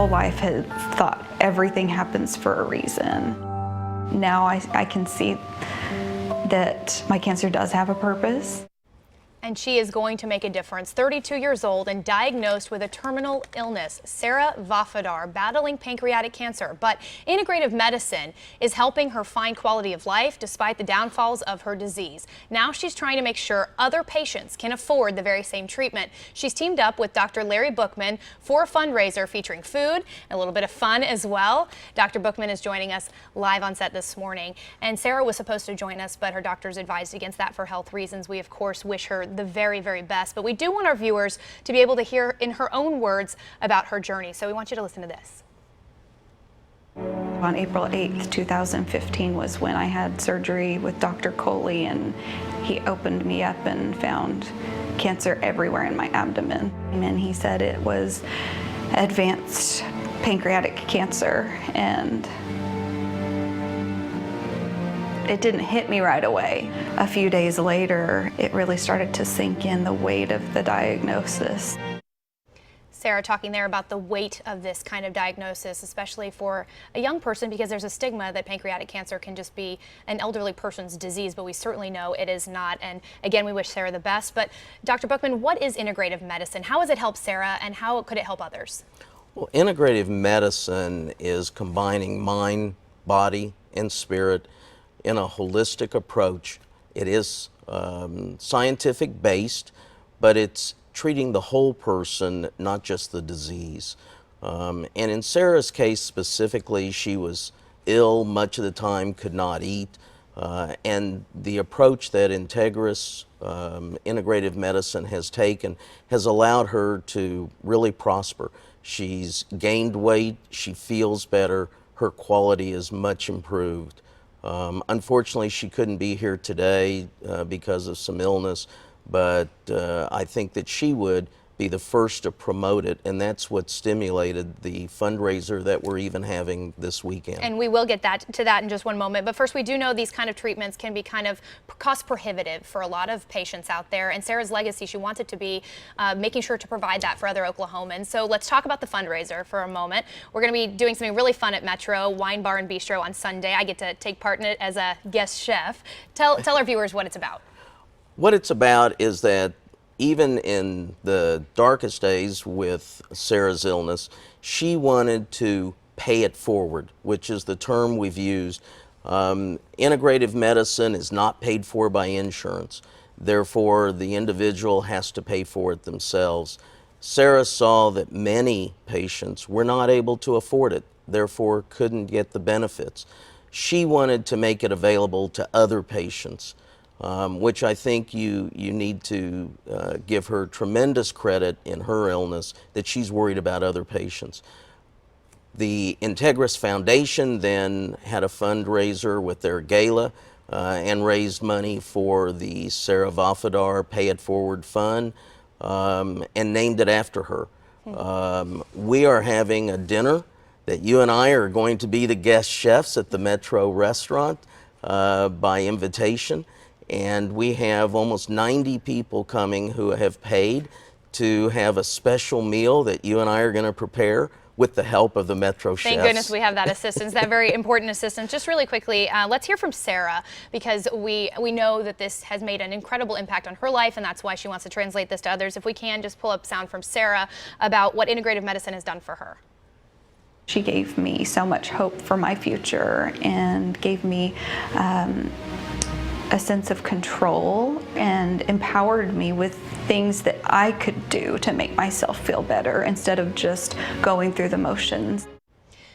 whole life had thought everything happens for a reason. Now I can see that my cancer does have a purpose. And she is going to make a difference. 32 years old and diagnosed with a terminal illness, Sarah Vafadar, battling pancreatic cancer. But integrative medicine is helping her find quality of life despite the downfalls of her disease. Now she's trying to make sure other patients can afford the very same treatment. She's teamed up with Dr. Larry Bookman for a fundraiser featuring food and a little bit of fun as well. Dr. Bookman is joining us live on set this morning. And Sarah was supposed to join us, but her doctors advised against that for health reasons. We, of course, wish her the very, very best. But we do want our viewers to be able to hear in her own words about her journey. So we want you to listen to this. On April 8th, 2015 was when I had surgery with Dr. Coley, and he opened me up and found cancer everywhere in my abdomen. And he said it was advanced pancreatic cancer, and it didn't hit me right away. A few days later, it really started to sink in, the weight of the diagnosis. Sarah talking there about the weight of this kind of diagnosis, especially for a young person, because there's a stigma that pancreatic cancer can just be an elderly person's disease, but we certainly know it is not. And again, we wish Sarah the best. But Dr. Bookman, what is integrative medicine? How has it helped Sarah, and how could it help others? Well, integrative medicine is combining mind, body, and spirit in a holistic approach. It is scientific based, but it's treating the whole person, not just the disease. And in Sarah's case specifically, she was ill much of the time, could not eat, and the approach that Integris Integrative Medicine has taken has allowed her to really prosper. She's gained weight, she feels better, her quality is much improved. Unfortunately, she couldn't be here today because of some illness, but I think that she would be the first to promote it, and that's what stimulated the fundraiser that we're even having this weekend. And we will get to that in just one moment, but first we do know these kind of treatments can be kind of cost prohibitive for a lot of patients out there, and Sarah's legacy, she wants it to be making sure to provide that for other Oklahomans. So let's talk about the fundraiser for a moment. We're going to be doing something really fun at Metro Wine Bar and Bistro on Sunday. I get to take part in it as a guest chef. Tell our viewers what it's about. What it's about is that even in the darkest days with Sarah's illness, she wanted to pay it forward, which is the term we've used. Integrative medicine is not paid for by insurance. Therefore, the individual has to pay for it themselves. Sarah saw that many patients were not able to afford it, therefore couldn't get the benefits. She wanted to make it available to other patients. Which I think you need to give her tremendous credit in her illness, that she's worried about other patients. The Integris Foundation then had a fundraiser with their gala and raised money for the Sarah Vafadar Pay It Forward Fund and named it after her. We are having a dinner that you and I are going to be the guest chefs at the Metro restaurant by invitation. And we have almost 90 people coming who have paid to have a special meal that you and I are going to prepare with the help of the Metro chefs. Thank goodness we have that assistance, that very important assistance. Just really quickly, let's hear from Sarah, because we know that this has made an incredible impact on her life, and that's why she wants to translate this to others. If we can, just pull up sound from Sarah about what integrative medicine has done for her. She gave me so much hope for my future and gave me a sense of control and empowered me with things that I could do to make myself feel better instead of just going through the motions.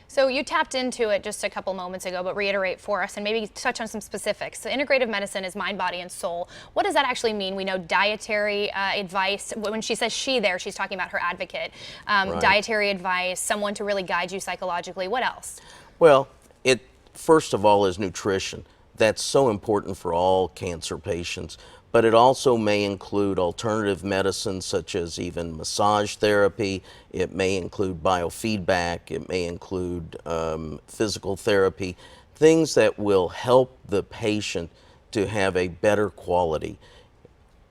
So you tapped into it just a couple moments ago, but reiterate for us and maybe touch on some specifics. So integrative medicine is mind, body, and soul. What does that actually mean? We know dietary advice. When she says she there, she's talking about her advocate. Right. Dietary advice, someone to really guide you psychologically. What else? Well, it first of all is nutrition. That's so important for all cancer patients, but it also may include alternative medicine such as even massage therapy. It may include biofeedback. It may include physical therapy, things that will help the patient to have a better quality.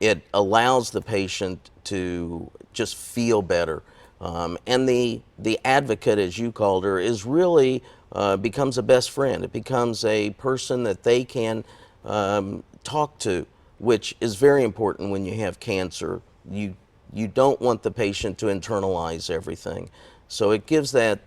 It allows the patient to just feel better. And the advocate, as you called her, is really becomes a best friend. It becomes a person that they can talk to, which is very important when you have cancer. You don't want the patient to internalize everything. So it gives that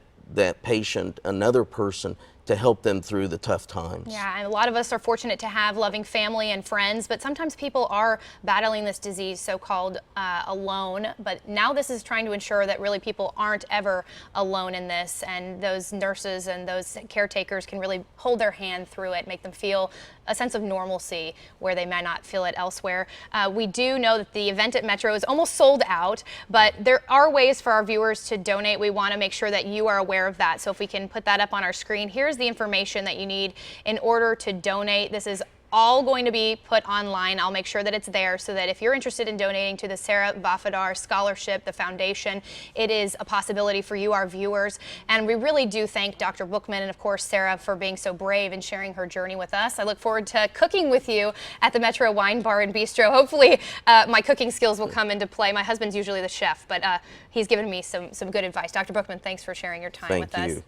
patient another person to help them through the tough times. Yeah, and a lot of us are fortunate to have loving family and friends, but sometimes people are battling this disease so-called alone. But now this is trying to ensure that really people aren't ever alone in this, and those nurses and those caretakers can really hold their hand through it, make them feel a sense of normalcy where they may not feel it elsewhere. We do know that the event at Metro is almost sold out, but there are ways for our viewers to donate. We want to make sure that you are aware of that. So if we can put that up on our screen, here's the information that you need in order to donate. This is all going to be put online. I'll make sure that it's there so that if you're interested in donating to the Sarah Vafadar Scholarship, the foundation, it is a possibility for you, our viewers. And we really do thank Dr. Bookman and, of course, Sarah for being so brave and sharing her journey with us. I look forward to cooking with you at the Metro Wine Bar and Bistro. Hopefully, my cooking skills will come into play. My husband's usually the chef, but he's given me some good advice. Dr. Bookman, thanks for sharing your time with us. Thank you.